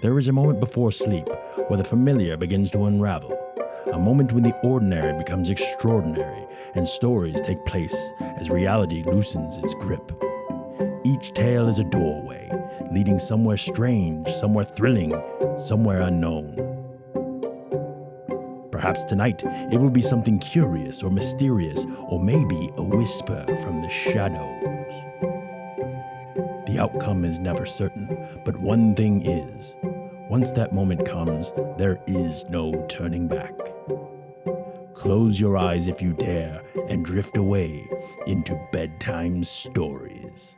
There is a moment before sleep where the familiar begins to unravel, a moment when the ordinary becomes extraordinary and stories take place as reality loosens its grip. Each tale is a doorway, leading somewhere strange, somewhere thrilling, somewhere unknown. Perhaps tonight it will be something curious or mysterious, or maybe a whisper from the shadows. The outcome is never certain, but one thing is, once that moment comes, there is no turning back. Close your eyes if you dare and drift away into bedtime stories.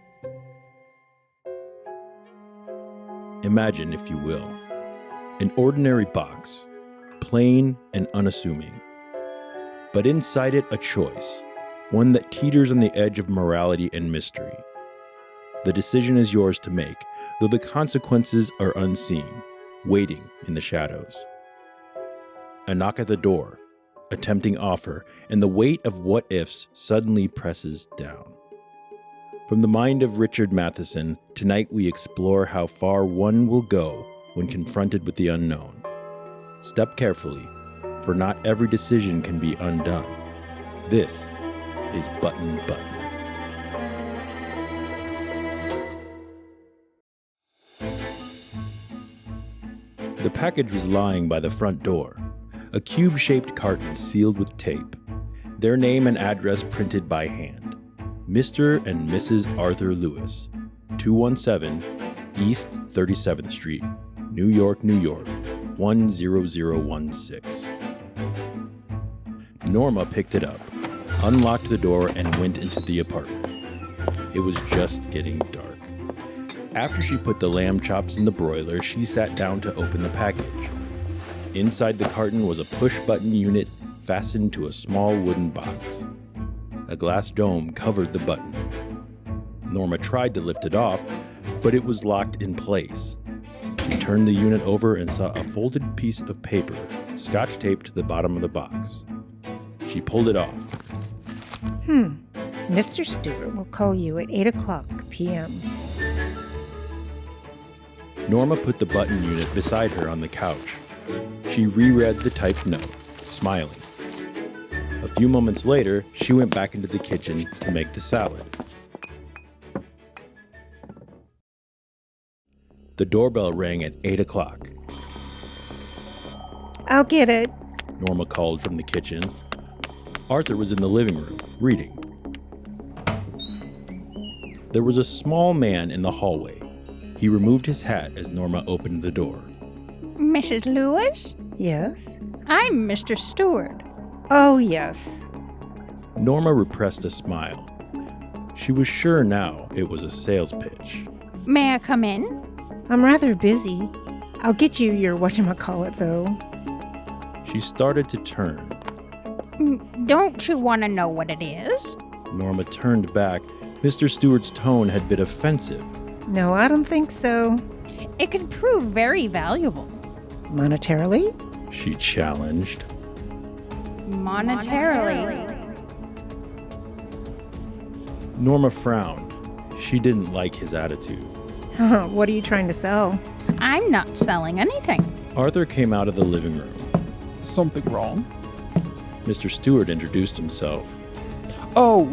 Imagine, if you will, an ordinary box, plain and unassuming. But inside it, a choice, one that teeters on the edge of morality and mystery. The decision is yours to make, though the consequences are unseen, waiting in the shadows. A knock at the door, a tempting offer, and the weight of what-ifs suddenly presses down. From the mind of Richard Matheson, tonight we explore how far one will go when confronted with the unknown. Step carefully, for not every decision can be undone. This is Button. The package was lying by the front door, a cube-shaped carton sealed with tape, their name and address printed by hand. Mr. and Mrs. Arthur Lewis, 217 East 37th Street, New York, 10016. Norma picked it up, unlocked the door, and went into the apartment. It was just getting dark. After she put the lamb chops in the broiler, she sat down to open the package. Inside the carton was a push-button unit fastened to a small wooden box. A glass dome covered the button. Norma tried to lift it off, but it was locked in place. She turned the unit over and saw a folded piece of paper, scotch taped to the bottom of the box. She pulled it off. Mr. Stewart will call you at 8:00 p.m. Norma put the button unit beside her on the couch. She reread the typed note, smiling. A few moments later, she went back into the kitchen to make the salad. The doorbell rang at 8:00. I'll get it. Norma called from the kitchen. Arthur was in the living room, reading. There was a small man in the hallway. He removed his hat as Norma opened the door. Mrs. Lewis? Yes? I'm Mr. Stewart. Oh, yes. Norma repressed a smile. She was sure now it was a sales pitch. May I come in? I'm rather busy. I'll get you your whatchamacallit, though. She started to turn. Don't you want to know what it is? Norma turned back. Mr. Stewart's tone had been offensive. No, I don't think so. It could prove very valuable. Monetarily? She challenged. Monetarily. Norma frowned. She didn't like his attitude. What are you trying to sell? I'm not selling anything. Arthur came out of the living room. Something wrong? Mr. Stewart introduced himself. Oh,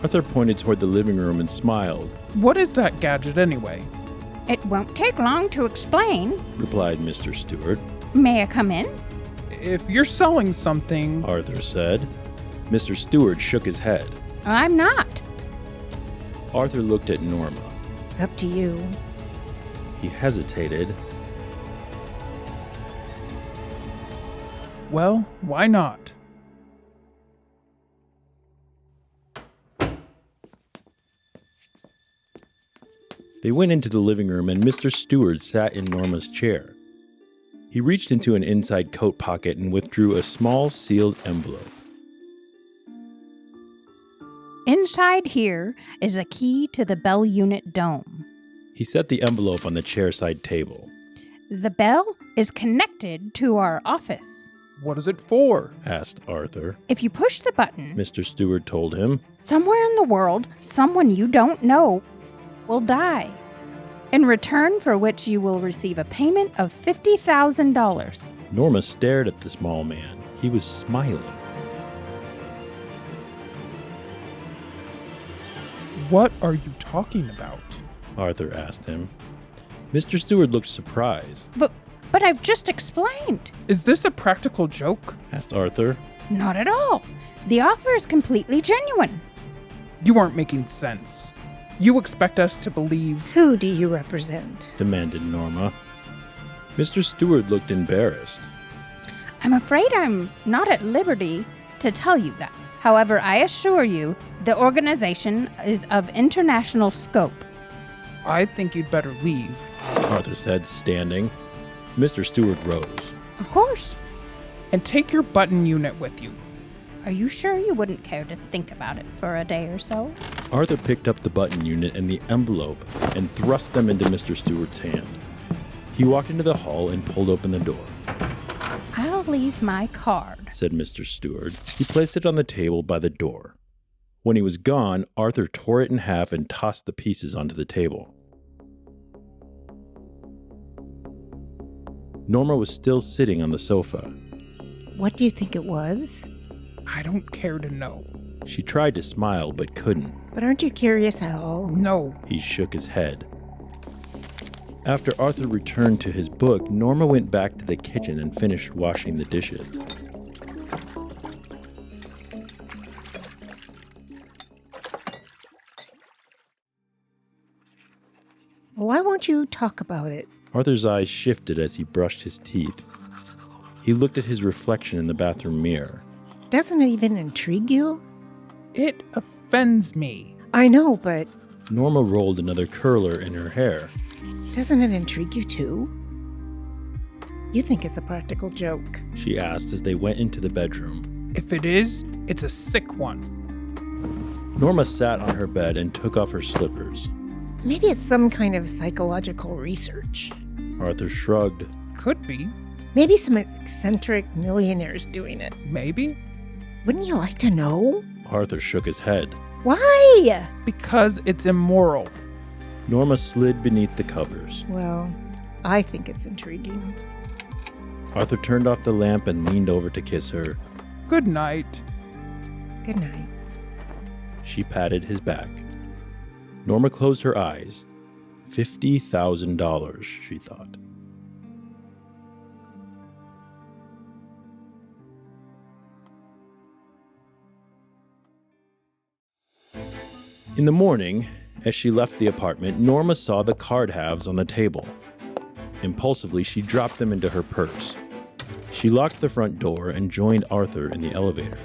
Arthur pointed toward the living room and smiled. What is that gadget anyway? It won't take long to explain, Replied Mr. Stewart. May I come in? If you're selling something... Arthur said. Mr. Stewart shook his head. I'm not. Arthur looked at Norma. It's up to you. He hesitated. Well, why not? They went into the living room and Mr. Stewart sat in Norma's chair. He reached into an inside coat pocket and withdrew a small sealed envelope. Inside here is a key to the bell unit dome. He set the envelope on the chairside table. The bell is connected to our office. What is it for? Asked Arthur. If you push the button, Mr. Stewart told him. somewhere in the world, someone you don't know will die. in return for which you will receive a payment of $50,000. Norma stared at the small man. He was smiling. What are you talking about? Arthur asked him. Mr. Stewart looked surprised. But I've just explained. Is this a practical joke? Asked Arthur. Not at all. The offer is completely genuine. You aren't making sense. You expect us to believe... Who do you represent? Demanded Norma. Mr. Stewart looked embarrassed. I'm afraid I'm not at liberty to tell you that. However, I assure you, the organization is of international scope. I think you'd better leave. Arthur said, standing. Mr. Stewart rose. Of course. And take your button unit with you. Are you sure you wouldn't care to think about it for a day or so? Arthur picked up the button unit and the envelope and thrust them into Mr. Stewart's hand. He walked into the hall and pulled open the door. I'll leave my card, said Mr. Stewart. He placed it on the table by the door. When he was gone, Arthur tore it in half and tossed the pieces onto the table. Norma was still sitting on the sofa. What do you think it was? I don't care to know. She tried to smile but couldn't. But aren't you curious at all? No. He shook his head. After Arthur returned to his book, Norma went back to the kitchen and finished washing the dishes. Why won't you talk about it? Arthur's eyes shifted as he brushed his teeth. He looked at his reflection in the bathroom mirror. Doesn't it even intrigue you? It offends me. I know, but Norma rolled another curler in her hair. doesn't it intrigue you too? You think it's a practical joke. She asked as they went into the bedroom. If it is, it's a sick one. Norma sat on her bed and took off her slippers. Maybe it's some kind of psychological research. Arthur shrugged. Could be. Maybe some eccentric millionaire's doing it. Maybe. Wouldn't you like to know? Arthur shook his head. Why? Because it's immoral. Norma slid beneath the covers. Well, I think it's intriguing. Arthur turned off the lamp and leaned over to kiss her. Good night. Good night. She patted his back. Norma closed her eyes. $50,000, she thought. In the morning, as she left the apartment, Norma saw the card halves on the table. Impulsively, she dropped them into her purse. She locked the front door and joined Arthur in the elevator.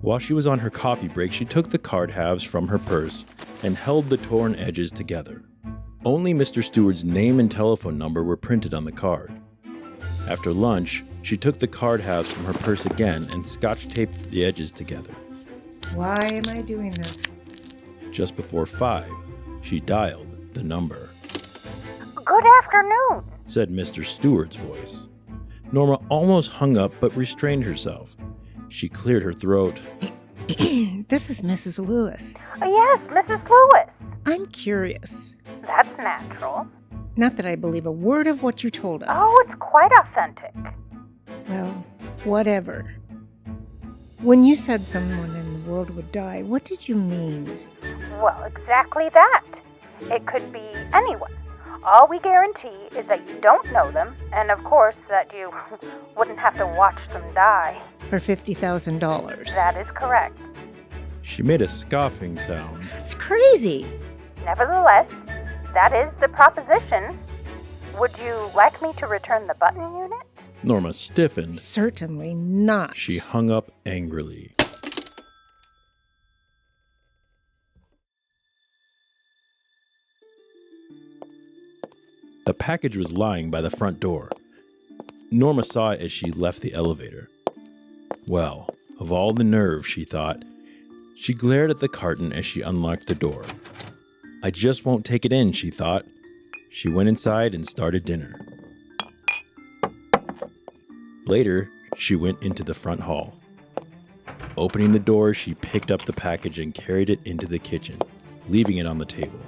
While she was on her coffee break, she took the card halves from her purse and held the torn edges together. Only Mr. Stewart's name and telephone number were printed on the card. After lunch, she took the card halves from her purse again and scotch-taped the edges together. Why am I doing this? Just before 5, she dialed the number. Good afternoon, Said Mr. Stewart's voice. Norma almost hung up but restrained herself. She cleared her throat. This is Mrs. Lewis. Yes, Mrs. Lewis. I'm curious. That's natural. Not that I believe a word of what you told us. Oh, it's quite authentic. Well, whatever. When you said someone in the world would die, what did you mean? Well, exactly that. It could be anyone. All we guarantee is that you don't know them, and of course that you wouldn't have to watch them die. For $50,000. That is correct. She made a scoffing sound. It's crazy. Nevertheless, that is the proposition. Would you like me to return the button unit? Norma stiffened. Certainly not. She hung up angrily. The package was lying by the front door. Norma saw it as she left the elevator. Well, of all the nerve, she thought. She glared at the carton as she unlocked the door. I just won't take it in, she thought. She went inside and started dinner. Later, she went into the front hall. Opening the door, she picked up the package and carried it into the kitchen, leaving it on the table.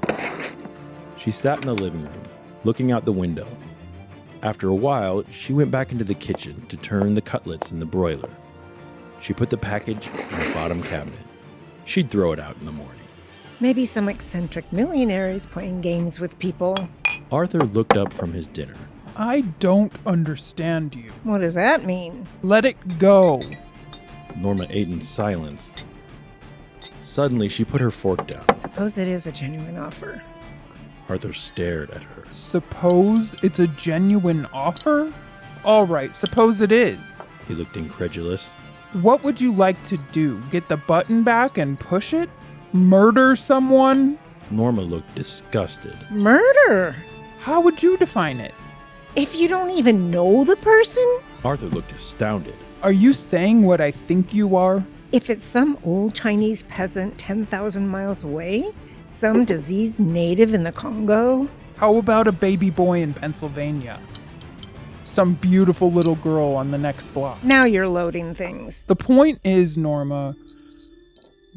She She sat in the living room, looking out the window. After a while, she went back into the kitchen to turn the cutlets in the broiler. She put the package in the bottom cabinet. She'd throw it out in the morning. Maybe some eccentric millionaire is playing games with people. Arthur looked up from his dinner. I don't understand you. What does that mean? Let it go. Norma ate in silence. Suddenly, she put her fork down. Suppose it is a genuine offer. Arthur stared at her. Suppose it's a genuine offer? All right, suppose it is. He looked incredulous. What would you like to do? Get the button back and push it? Murder someone? Norma looked disgusted. Murder? How would you define it? If you don't even know the person? Arthur looked astounded. Are you saying what I think you are? If it's some old Chinese peasant 10,000 miles away? Some diseased native in the Congo? How about a baby boy in Pennsylvania? Some beautiful little girl on the next block. Now you're loading things. The point is, Norma,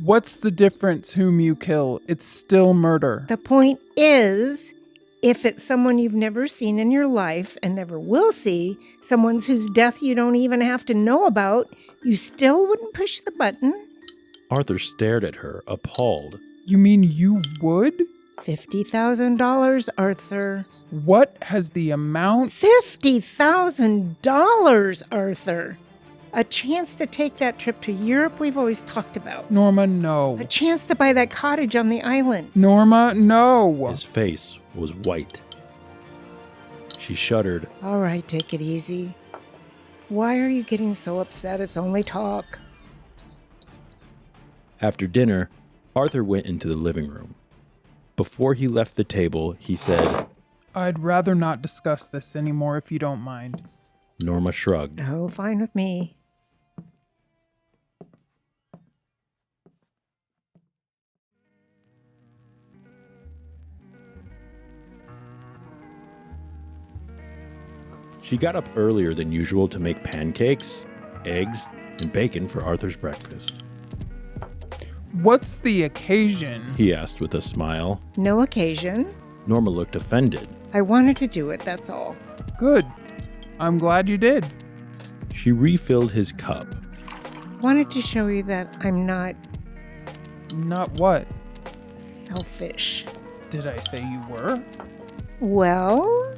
what's the difference whom you kill? It's still murder. The point is, if it's someone you've never seen in your life and never will see, someone whose death you don't even have to know about, you still wouldn't push the button? Arthur stared at her, appalled. You mean you would? $50,000, Arthur. What has the amount? $50,000, Arthur. A chance to take that trip to Europe we've always talked about. Norma, no. A chance to buy that cottage on the island. Norma, no. His face was white. She shuddered. All right, take it easy. Why are you getting so upset? It's only talk. After dinner, Arthur went into the living room. Before he left the table, he said, I'd rather not discuss this anymore if you don't mind. Norma shrugged. Oh, fine with me. She got up earlier than usual to make pancakes, eggs, and bacon for Arthur's breakfast. What's the occasion? He asked with a smile. No occasion. Norma looked offended. I wanted to do it, that's all. Good. I'm glad you did. She refilled his cup. Wanted to show you that I'm not Not what? selfish. Did I say you were? Well,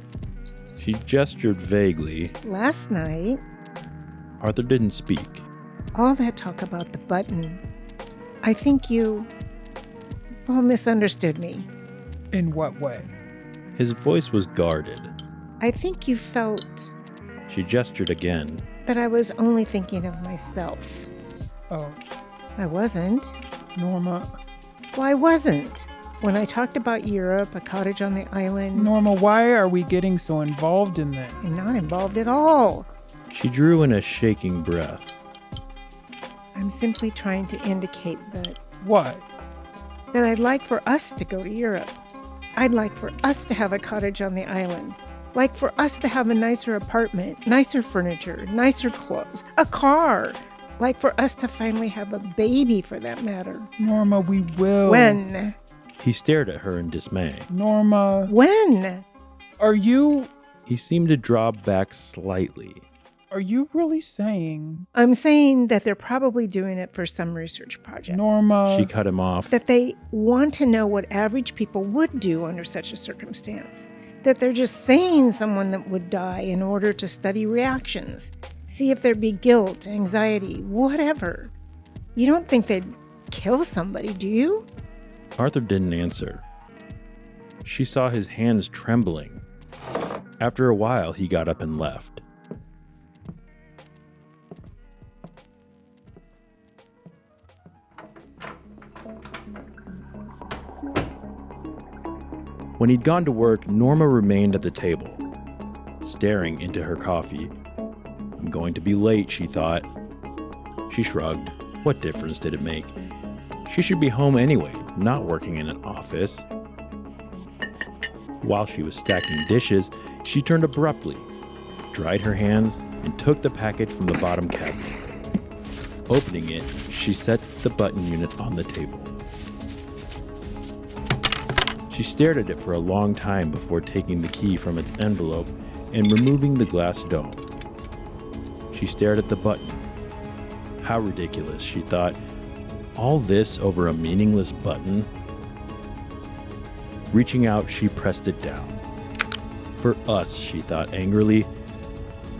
She gestured vaguely. last night, Arthur didn't speak. all that talk about the button, I think you, misunderstood me. In what way? His voice was guarded. I think you felt She gestured again. that I was only thinking of myself. Oh, I wasn't. Norma. Well, I wasn't. When I talked about Europe, a cottage on the island, Norma, why are we getting so involved in this? I'm not involved at all. She drew in a shaking breath. I'm simply trying to indicate that What? I'd like for us to go to Europe. I'd like for us to have a cottage on the island. Like for us to have a nicer apartment, nicer furniture, nicer clothes, a car. Like for us to finally have a baby, for that matter. Norma, we will. When? He stared at her in dismay. Norma, When? are you He seemed to draw back slightly. really saying, I'm saying that they're probably doing it for some research project. Norma, She cut him off. That they want to know what average people would do under such a circumstance. That they're just saying someone that would die in order to study reactions. See if there'd be guilt, anxiety, whatever. You don't think they'd kill somebody, do you? Arthur didn't answer. She saw his hands trembling. After a while, he got up and left. When he'd gone to work, Norma remained at the table, staring into her coffee. I'm going to be late, she thought. She shrugged. What difference did it make? She should be home anyway, not working in an office. While she was stacking dishes, she turned abruptly, dried her hands, and took the package from the bottom cabinet. Opening it, she set the button unit on the table. She stared at it for a long time before taking the key from its envelope and removing the glass dome. She stared at the button. How ridiculous, she thought. All this over a meaningless button? Reaching out, she pressed it down. For us, she thought angrily.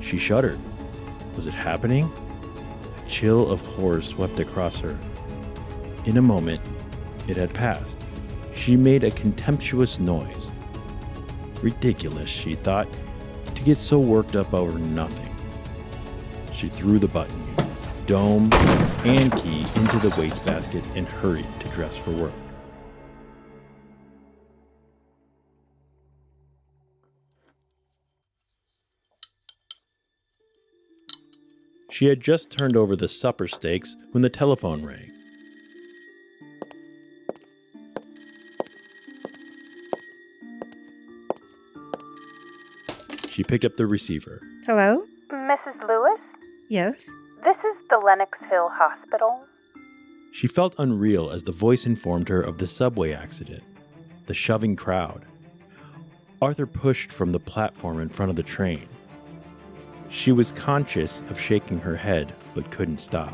She shuddered. Was it happening? A chill of horror swept across her. In a moment, it had passed. She made a contemptuous noise. Ridiculous, she thought, to get so worked up over nothing. She threw the button, dome, and key into the wastebasket and hurried to dress for work. She had just turned over the supper steaks when the telephone rang. She picked up the receiver. Hello? Mrs. Lewis? Yes? This is the Lenox Hill Hospital. She felt unreal as the voice informed her of the subway accident, the shoving crowd. Arthur pushed from the platform in front of the train. She was conscious of shaking her head, but couldn't stop.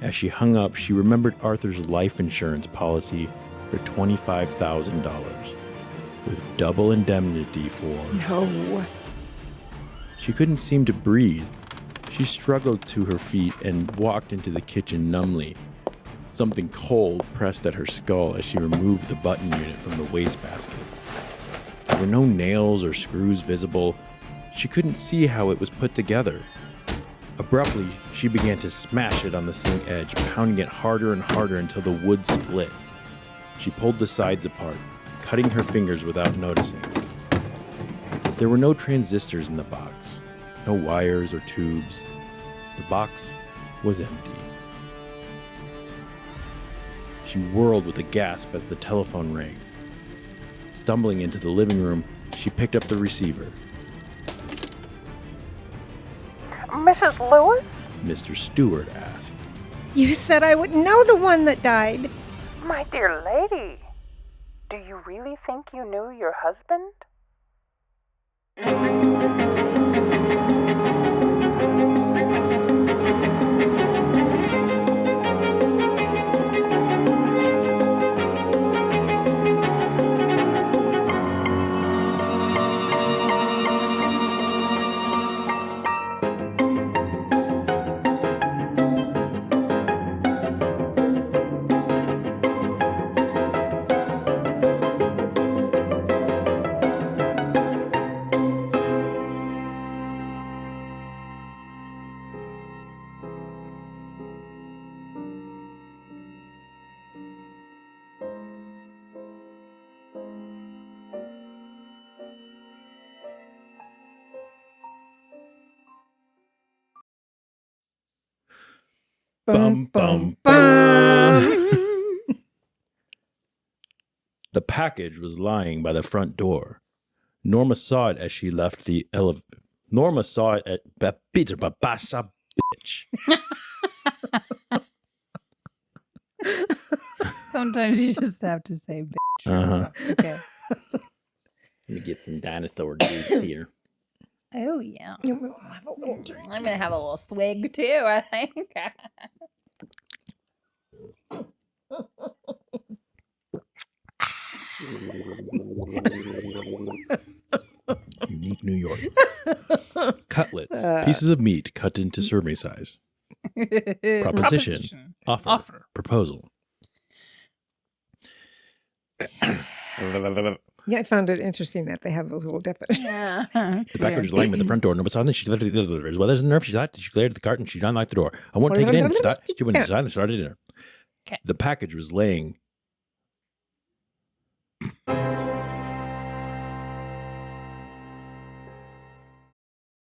As she hung up, she remembered Arthur's life insurance policy for $25,000, with double indemnity for... No. She couldn't seem to breathe. She struggled to her feet and walked into the kitchen numbly. Something cold pressed at her skull as she removed the button unit from the wastebasket. There were no nails or screws visible. She couldn't see how it was put together. Abruptly, she began to smash it on the sink edge, pounding it harder and harder until the wood split. She pulled the sides apart, cutting her fingers without noticing. There were no transistors in the box, no wires or tubes. The box was empty. She whirled with a gasp as the telephone rang. Stumbling into the living room, she picked up the receiver. Mrs. Lewis? Mr. Stewart asked. You said I would know the one that died. My dear lady, do you really think you knew your husband? Bum, bum, bum. The package was lying by the front door. Norma saw it as she left the elevator. Norma saw it at bitch. Sometimes you just have to say bitch. Uh-huh. Okay. Let me get some dinosaur juice here. Oh, yeah. You will have a little drink. I'm going to have a little swig, too, I think. Unique New York. Cutlets. Pieces of meat cut into serving size. Proposition. Offer. Proposal. Yeah, I found it interesting that they have those little definitions. Yeah. The package was lying by the front door. Nobody saw it. She left it as well as a nerve. She thought she cleared the cart and she unlocked the door. I won't take it in. She thought she went inside and started dinner. Okay. The package was laying